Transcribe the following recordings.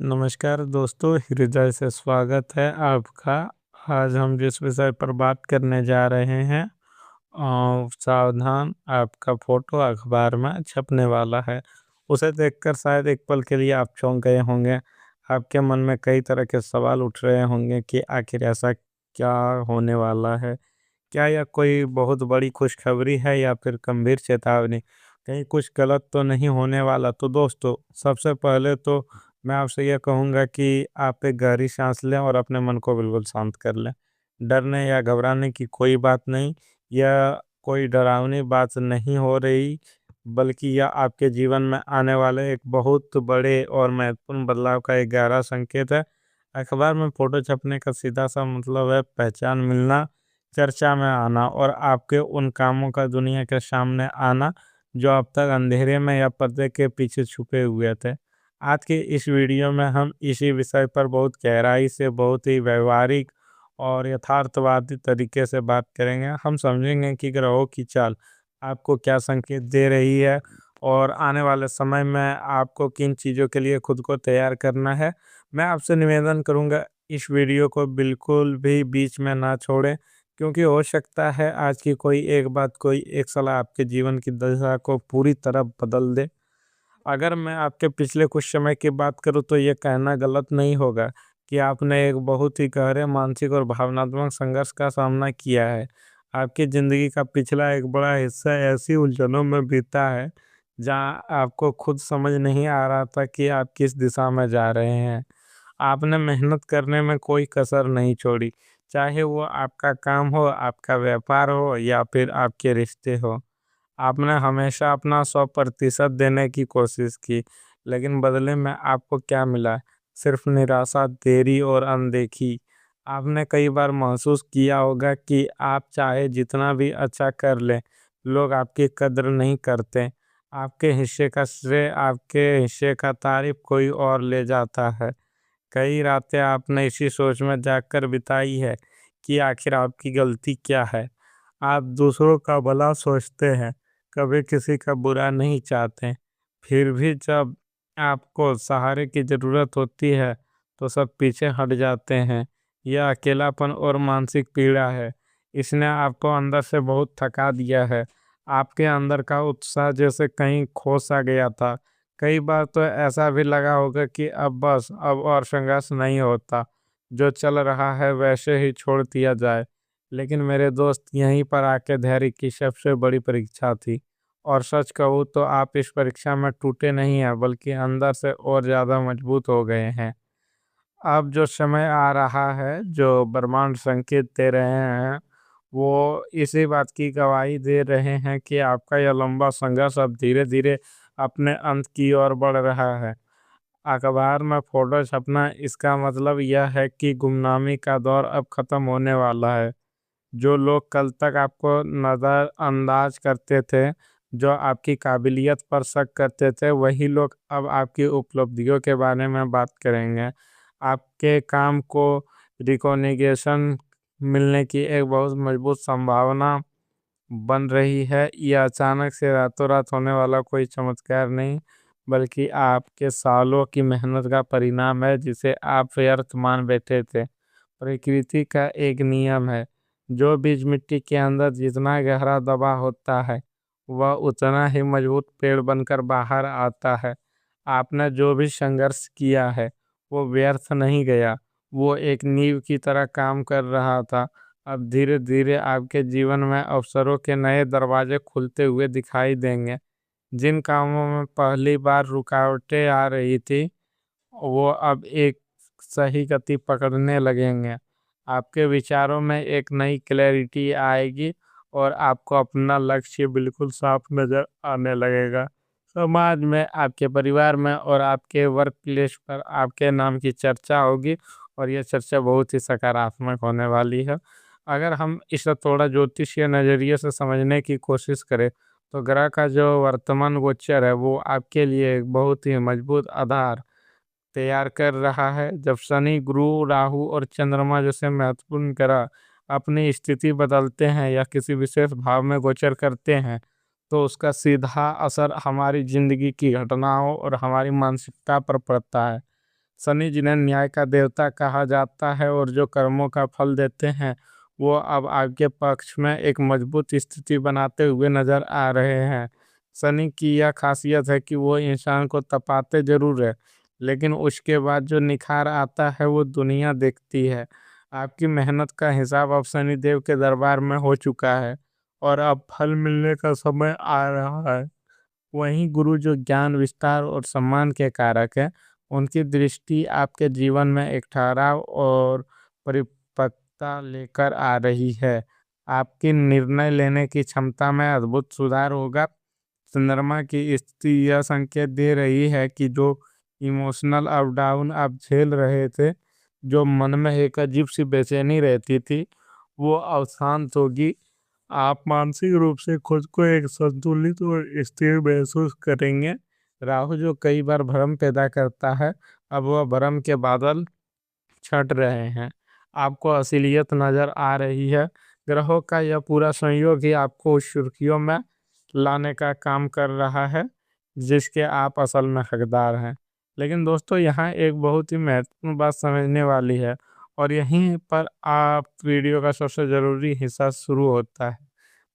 नमस्कार दोस्तों, हृदय से स्वागत है आपका। आज हम जिस विषय पर बात करने जा रहे हैं, सावधान, आपका फोटो अखबार में छपने वाला है। उसे देखकर शायद एक पल के लिए आप चौंक गए होंगे। आपके मन में कई तरह के सवाल उठ रहे होंगे कि आखिर ऐसा क्या होने वाला है। क्या यह कोई बहुत बड़ी खुशखबरी है या फिर गंभीर चेतावनी? कहीं कुछ गलत तो नहीं होने वाला? तो दोस्तों, सबसे पहले तो मैं आपसे यह कहूँगा कि आप एक गहरी सांस लें और अपने मन को बिल्कुल शांत कर लें। डरने या घबराने की कोई बात नहीं। यह कोई डरावनी बात नहीं हो रही, बल्कि यह आपके जीवन में आने वाले एक बहुत बड़े और महत्वपूर्ण बदलाव का एक गहरा संकेत है। अखबार में फोटो छपने का सीधा सा मतलब है पहचान मिलना, चर्चा में आना और आपके उन कामों का दुनिया के सामने आना जो अब तक अंधेरे में या पर्दे के पीछे छुपे हुए थे। आज के इस वीडियो में हम इसी विषय पर बहुत गहराई से, बहुत ही व्यवहारिक और यथार्थवादी तरीके से बात करेंगे। हम समझेंगे कि ग्रहों की चाल आपको क्या संकेत दे रही है और आने वाले समय में आपको किन चीज़ों के लिए खुद को तैयार करना है। मैं आपसे निवेदन करूंगा, इस वीडियो को बिल्कुल भी बीच में ना छोड़ें, क्योंकि हो सकता है आज की कोई एक बात, कोई एक सलाह आपके जीवन की दशा को पूरी तरह बदल दे। अगर मैं आपके पिछले कुछ समय की बात करूँ तो ये कहना गलत नहीं होगा कि आपने एक बहुत ही गहरे मानसिक और भावनात्मक संघर्ष का सामना किया है। आपकी ज़िंदगी का पिछला एक बड़ा हिस्सा ऐसी उलझनों में बीता है जहाँ आपको खुद समझ नहीं आ रहा था कि आप किस दिशा में जा रहे हैं। आपने मेहनत करने में कोई कसर नहीं छोड़ी, चाहे वो आपका काम हो, आपका व्यापार हो या फिर आपके रिश्ते हो। आपने हमेशा अपना 100% देने की कोशिश की, लेकिन बदले में आपको क्या मिला? सिर्फ निराशा, देरी और अनदेखी। आपने कई बार महसूस किया होगा कि आप चाहे जितना भी अच्छा कर लें, लोग आपकी कद्र नहीं करते। आपके हिस्से का श्रेय, आपके हिस्से का तारीफ कोई और ले जाता है। कई रातें आपने इसी सोच में जागकर बिताई है कि आखिर आपकी गलती क्या है। आप दूसरों का भला सोचते हैं, कभी किसी का बुरा नहीं चाहते। फिर भी जब आपको सहारे की ज़रूरत होती है, तो सब पीछे हट जाते हैं। यह अकेलापन और मानसिक पीड़ा है। इसने आपको अंदर से बहुत थका दिया है। आपके अंदर का उत्साह जैसे कहीं खो सा गया था। कई बार तो ऐसा भी लगा होगा कि अब बस, अब और संघर्ष नहीं होता। जो चल रहा है वैसे ही छोड़ दिया जाए। लेकिन मेरे दोस्त, यहीं पर आके धैर्य की सबसे बड़ी परीक्षा थी। और सच कहूँ तो आप इस परीक्षा में टूटे नहीं हैं, बल्कि अंदर से और ज़्यादा मजबूत हो गए हैं। अब जो समय आ रहा है, जो ब्रह्मांड संकेत दे रहे हैं, वो इसी बात की गवाही दे रहे हैं कि आपका यह लंबा संघर्ष अब धीरे धीरे अपने अंत की ओर बढ़ रहा है। अखबार में फोटो छपना, इसका मतलब यह है कि गुमनामी का दौर अब खत्म होने वाला है। जो लोग कल तक आपको नज़रअंदाज करते थे, जो आपकी काबिलियत पर शक करते थे, वही लोग अब आपकी उपलब्धियों के बारे में बात करेंगे। आपके काम को रिकॉग्निशन मिलने की एक बहुत मजबूत संभावना बन रही है। यह अचानक से रातों रात होने वाला कोई चमत्कार नहीं, बल्कि आपके सालों की मेहनत का परिणाम है, जिसे आप व्यर्थ मान बैठे थे। प्रकृति का एक नियम है, जो बीज मिट्टी के अंदर जितना गहरा दबा होता है, वह उतना ही मजबूत पेड़ बनकर बाहर आता है। आपने जो भी संघर्ष किया है, वो व्यर्थ नहीं गया। वो एक नींव की तरह काम कर रहा था। अब धीरे धीरे आपके जीवन में अवसरों के नए दरवाजे खुलते हुए दिखाई देंगे। जिन कामों में पहली बार रुकावटें आ रही थी, वो अब एक सही गति पकड़ने लगेंगे। आपके विचारों में एक नई क्लैरिटी आएगी और आपको अपना लक्ष्य बिल्कुल साफ नजर आने लगेगा। समाज में, आपके परिवार में और आपके वर्क प्लेस पर आपके नाम की चर्चा होगी, और यह चर्चा बहुत ही सकारात्मक होने वाली है। अगर हम इसे थोड़ा ज्योतिषीय नज़रिए से समझने की कोशिश करें, तो ग्रह का जो वर्तमान गोचर है, वो आपके लिए एक बहुत ही मजबूत आधार तैयार कर रहा है। जब शनि, गुरु, राहु और चंद्रमा जैसे महत्वपूर्ण ग्रह अपनी स्थिति बदलते हैं या किसी विशेष भाव में गोचर करते हैं, तो उसका सीधा असर हमारी जिंदगी की घटनाओं और हमारी मानसिकता पर पड़ता है। शनि जिन्हें न्याय का देवता कहा जाता है और जो कर्मों का फल देते हैं, वो अब आपके पक्ष में एक मजबूत स्थिति बनाते हुए नजर आ रहे हैं। शनि की यह खासियत है कि वो इंसान को तपाते जरूर है, लेकिन उसके बाद जो निखार आता है वो दुनिया देखती है। आपकी मेहनत का हिसाब अब शनिदेव के दरबार में हो चुका है और अब फल मिलने का समय आ रहा है। वहीं गुरु जो ज्ञान विस्तार और सम्मान के कारक है, उनकी दृष्टि आपके जीवन में एक ठहराव और परिपक्वता लेकर आ रही है। आपकी निर्णय लेने की क्षमता में अद्भुत सुधार होगा। चंद्रमा की स्थिति यह संकेत दे रही है कि जो इमोशनल अप डाउन आप झेल रहे थे, जो मन में एक अजीब सी बेचैनी रहती थी, वो अब शांत होगी। आप मानसिक रूप से खुद को एक संतुलित और स्थिर महसूस करेंगे। राहु जो कई बार भ्रम पैदा करता है, अब वह भ्रम के बादल छट रहे हैं। आपको असलियत नजर आ रही है। ग्रहों का यह पूरा संयोग ही आपको उस सुर्खियों में लाने का काम कर रहा है जिसके आप असल में हकदार हैं। लेकिन दोस्तों, यहाँ एक बहुत ही महत्वपूर्ण बात समझने वाली है और यहीं पर आप वीडियो का सबसे ज़रूरी हिस्सा शुरू होता है।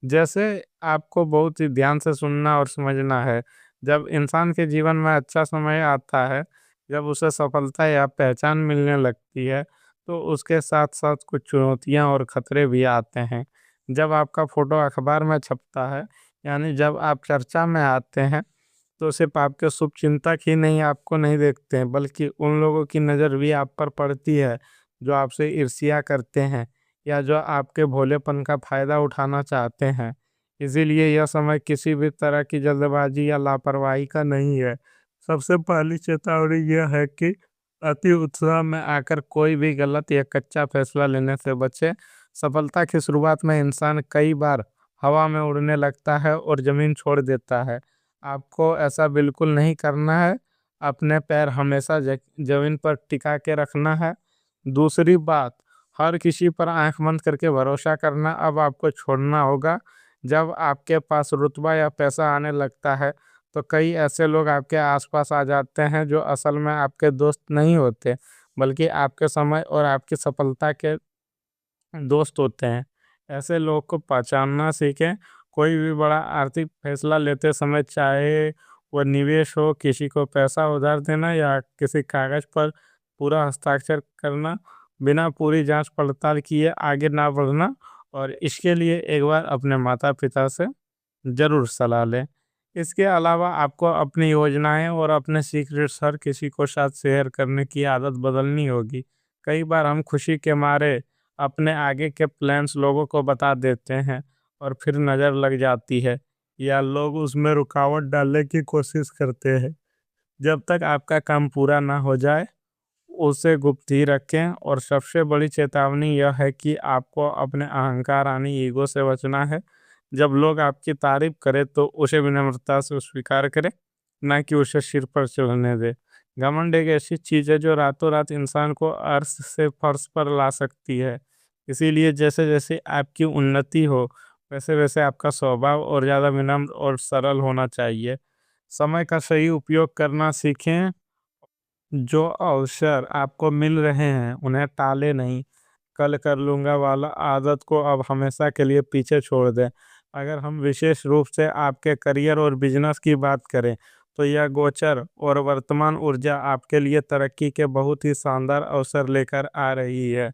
जैसे आपको बहुत ही ध्यान से सुनना और समझना है। जब इंसान के जीवन में अच्छा समय आता है, जब उसे सफलता या पहचान मिलने लगती है, तो उसके साथ साथ कुछ चुनौतियां और खतरे भी आते हैं। जब आपका फोटो अखबार में छपता है, यानी जब आप चर्चा में आते हैं, तो सिर्फ आपके शुभचिंतक ही नहीं आपको नहीं देखते हैं, बल्कि उन लोगों की नज़र भी आप पर पड़ती है जो आपसे ईर्ष्या करते हैं या जो आपके भोलेपन का फायदा उठाना चाहते हैं। इसीलिए यह समय किसी भी तरह की जल्दबाजी या लापरवाही का नहीं है। सबसे पहली चेतावनी यह है कि अति उत्साह में आकर कोई भी गलत या कच्चा फैसला लेने से बचे। सफलता की शुरुआत में इंसान कई बार हवा में उड़ने लगता है और जमीन छोड़ देता है। आपको ऐसा बिल्कुल नहीं करना है। अपने पैर हमेशा जमीन पर टिका के रखना है। दूसरी बात, हर किसी पर आंख बंद करके भरोसा करना अब आपको छोड़ना होगा। जब आपके पास रुतबा या पैसा आने लगता है, तो कई ऐसे लोग आपके आसपास आ जाते हैं जो असल में आपके दोस्त नहीं होते, बल्कि आपके समय और आपकी सफलता के दोस्त होते हैं। ऐसे लोग को पहचानना सीखें। कोई भी बड़ा आर्थिक फैसला लेते समय, चाहे वह निवेश हो, किसी को पैसा उधार देना या किसी कागज पर पूरा हस्ताक्षर करना, बिना पूरी जांच पड़ताल किए आगे ना बढ़ना। और इसके लिए एक बार अपने माता पिता से ज़रूर सलाह लें। इसके अलावा आपको अपनी योजनाएं और अपने सीक्रेट्स हर किसी को साथ शेयर करने की आदत बदलनी होगी। कई बार हम खुशी के मारे अपने आगे के प्लान्स लोगों को बता देते हैं और फिर नज़र लग जाती है या लोग उसमें रुकावट डालने की कोशिश करते हैं। जब तक आपका काम पूरा ना हो जाए, उसे गुप्त ही रखें। और सबसे बड़ी चेतावनी यह है कि आपको अपने अहंकार यानी ईगो से बचना है। जब लोग आपकी तारीफ करें तो उसे विनम्रता से स्वीकार करें, ना कि उसे सिर पर चढ़ने दें। घमंड एक ऐसी चीज़ है जो रातों रात इंसान को अर्श से फर्श पर ला सकती है। इसीलिए जैसे जैसे आपकी उन्नति हो, वैसे वैसे आपका स्वभाव और ज़्यादा विनम्र और सरल होना चाहिए। समय का सही उपयोग करना सीखें। जो अवसर आपको मिल रहे हैं उन्हें टाले नहीं। कल कर लूँगा वाला आदत को अब हमेशा के लिए पीछे छोड़ दें। अगर हम विशेष रूप से आपके करियर और बिजनेस की बात करें, तो यह गोचर और वर्तमान ऊर्जा आपके लिए तरक्की के बहुत ही शानदार अवसर लेकर आ रही है।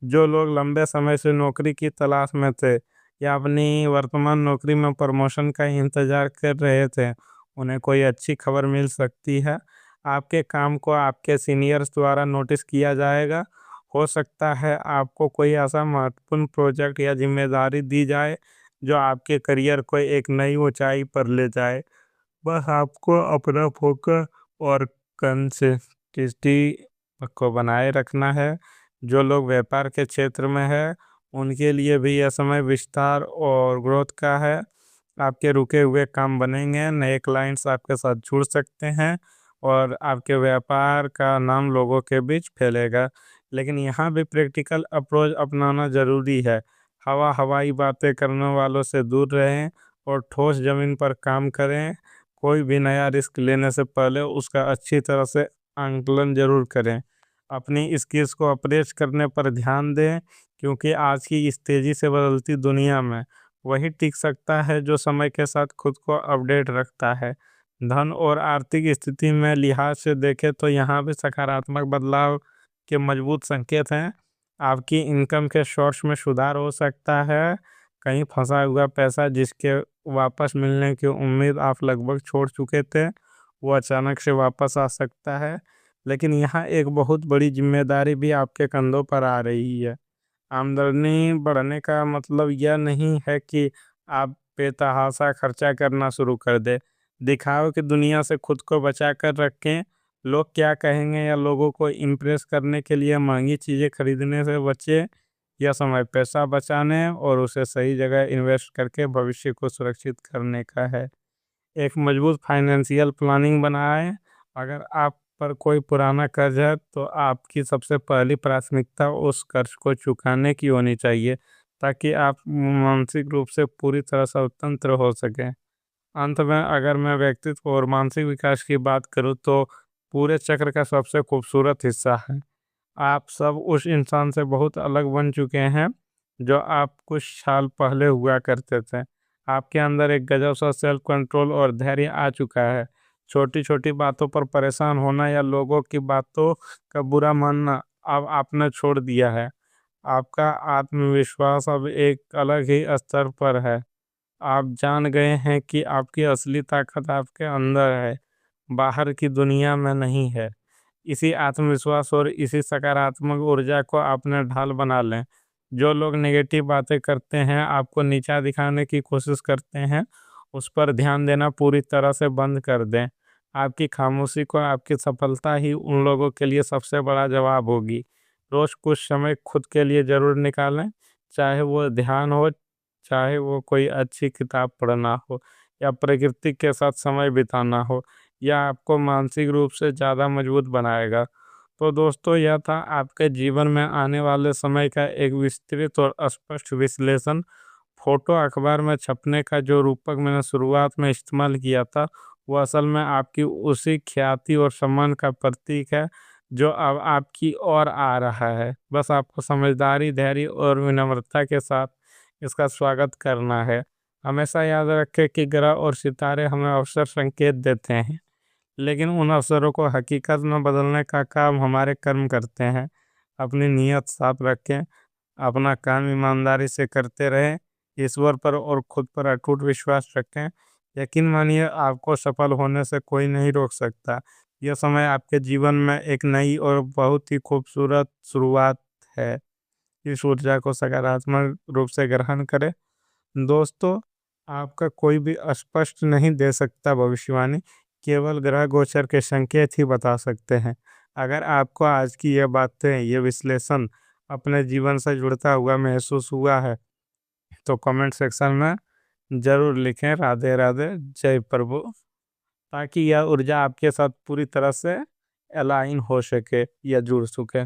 जो लोग लंबे समय से नौकरी की तलाश में थे या अपनी वर्तमान नौकरी में प्रमोशन का इंतजार कर रहे थे, उन्हें कोई अच्छी खबर मिल सकती है। आपके काम को आपके सीनियर्स द्वारा नोटिस किया जाएगा। हो सकता है आपको कोई ऐसा महत्वपूर्ण प्रोजेक्ट या जिम्मेदारी दी जाए जो आपके करियर को एक नई ऊंचाई पर ले जाए। बस आपको अपना फोकस और कंसिस्टेंसी को बनाए रखना है। जो लोग व्यापार के क्षेत्र में है, उनके लिए भी यह समय विस्तार और ग्रोथ का है। आपके रुके हुए काम बनेंगे, नए क्लाइंट्स आपके साथ जुड़ सकते हैं और आपके व्यापार का नाम लोगों के बीच फैलेगा। लेकिन यहाँ भी प्रैक्टिकल अप्रोच अपनाना ज़रूरी है। हवाई बातें करने वालों से दूर रहें और ठोस ज़मीन पर काम करें। कोई भी नया रिस्क लेने से पहले उसका अच्छी तरह से आंकलन जरूर करें। अपनी स्किल्स को अप्रेस करने पर ध्यान दें, क्योंकि आज की इस तेजी से बदलती दुनिया में वही टिक सकता है जो समय के साथ खुद को अपडेट रखता है। धन और आर्थिक स्थिति में लिहाज से देखें तो यहाँ भी सकारात्मक बदलाव के मजबूत संकेत हैं। आपकी इनकम के सोर्स में सुधार हो सकता है। कहीं फंसा हुआ पैसा जिसके वापस मिलने की उम्मीद आप लगभग छोड़ चुके थे, वो अचानक से वापस आ सकता है। लेकिन यहाँ एक बहुत बड़ी जिम्मेदारी भी आपके कंधों पर आ रही है। आमदनी बढ़ने का मतलब यह नहीं है कि आप बेतहाशा खर्चा करना शुरू कर दें। दिखाओ कि दुनिया से खुद को बचा कर रखें। लोग क्या कहेंगे या लोगों को इम्प्रेस करने के लिए महंगी चीज़ें खरीदने से बचें। यह समय पैसा बचाने और उसे सही जगह इन्वेस्ट करके भविष्य को सुरक्षित करने का है। एक मजबूत फाइनेंशियल प्लानिंग बनाएं। अगर आप पर कोई पुराना कर्ज है तो आपकी सबसे पहली प्राथमिकता उस कर्ज को चुकाने की होनी चाहिए, ताकि आप मानसिक रूप से पूरी तरह स्वतंत्र हो सकें। अंत में अगर मैं व्यक्तित्व और मानसिक विकास की बात करूं तो पूरे चक्र का सबसे खूबसूरत हिस्सा है। आप सब उस इंसान से बहुत अलग बन चुके हैं जो आप कुछ साल पहले हुआ करते थे। आपके अंदर एक गजब सा सेल्फ कंट्रोल और धैर्य आ चुका है। छोटी छोटी बातों पर परेशान होना या लोगों की बातों का बुरा मानना अब आपने छोड़ दिया है। आपका आत्मविश्वास अब एक अलग ही स्तर पर है। आप जान गए हैं कि आपकी असली ताकत आपके अंदर है, बाहर की दुनिया में नहीं है। इसी आत्मविश्वास और इसी सकारात्मक ऊर्जा को अपने ढाल बना लें। जो लोग नेगेटिव बातें करते हैं, आपको नीचा दिखाने की कोशिश करते हैं, उस पर ध्यान देना पूरी तरह से बंद कर दें। आपकी खामोशी को आपकी सफलता ही उन लोगों के लिए सबसे बड़ा जवाब होगी। रोज कुछ समय खुद के लिए जरूर निकालें, चाहे वो ध्यान हो, चाहे वो कोई अच्छी किताब पढ़ना हो, या प्रकृति के साथ समय बिताना हो। यह आपको मानसिक रूप से ज़्यादा मजबूत बनाएगा। तो दोस्तों, यह था आपके जीवन में आने वाले समय का एक विस्तृत और स्पष्ट विश्लेषण। फोटो अखबार में छपने का जो रूपक मैंने शुरुआत में इस्तेमाल किया था, वो असल में आपकी उसी ख्याति और सम्मान का प्रतीक है जो अब आपकी ओर आ रहा है। बस आपको समझदारी, धैर्य और विनम्रता के साथ इसका स्वागत करना है। हमेशा याद रखें कि ग्रह और सितारे हमें अवसर संकेत देते हैं, लेकिन उन अवसरों को हकीकत में बदलने का काम हमारे कर्म करते हैं। अपनी नीयत साफ रखें, अपना काम ईमानदारी से करते रहें, ईश्वर पर और खुद पर अटूट विश्वास रखें। यकीन मानिए, आपको सफल होने से कोई नहीं रोक सकता। यह समय आपके जीवन में एक नई और बहुत ही खूबसूरत शुरुआत है। इस ऊर्जा को सकारात्मक रूप से ग्रहण करें। दोस्तों, आपका कोई भी स्पष्ट नहीं दे सकता भविष्यवाणी, केवल ग्रह गोचर के संकेत ही बता सकते हैं। अगर आपको आज की यह बातें, ये विश्लेषण अपने जीवन से जुड़ता हुआ महसूस हुआ है, तो कमेंट सेक्शन में ज़रूर लिखें राधे राधे, जय प्रभु, ताकि यह ऊर्जा आपके साथ पूरी तरह से अलाइन हो सके या जुड़ सके।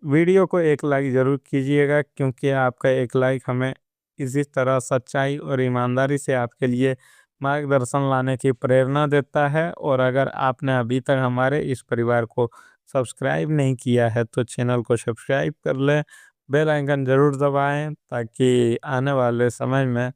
वीडियो को एक लाइक ज़रूर कीजिएगा, क्योंकि आपका एक लाइक हमें इसी तरह सच्चाई और ईमानदारी से आपके लिए मार्गदर्शन लाने की प्रेरणा देता है। और अगर आपने अभी तक हमारे इस परिवार को सब्सक्राइब नहीं किया है तो चैनल को सब्सक्राइब कर लें, बेल आइकन ज़रूर दबाएं, ताकि आने वाले समय में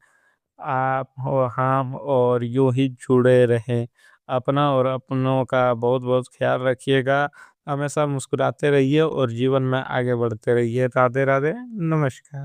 आप और हम और यूं ही जुड़े रहें। अपना और अपनों का बहुत बहुत ख्याल रखिएगा। हमेशा मुस्कुराते रहिए और जीवन में आगे बढ़ते रहिए। राधे राधे, नमस्कार।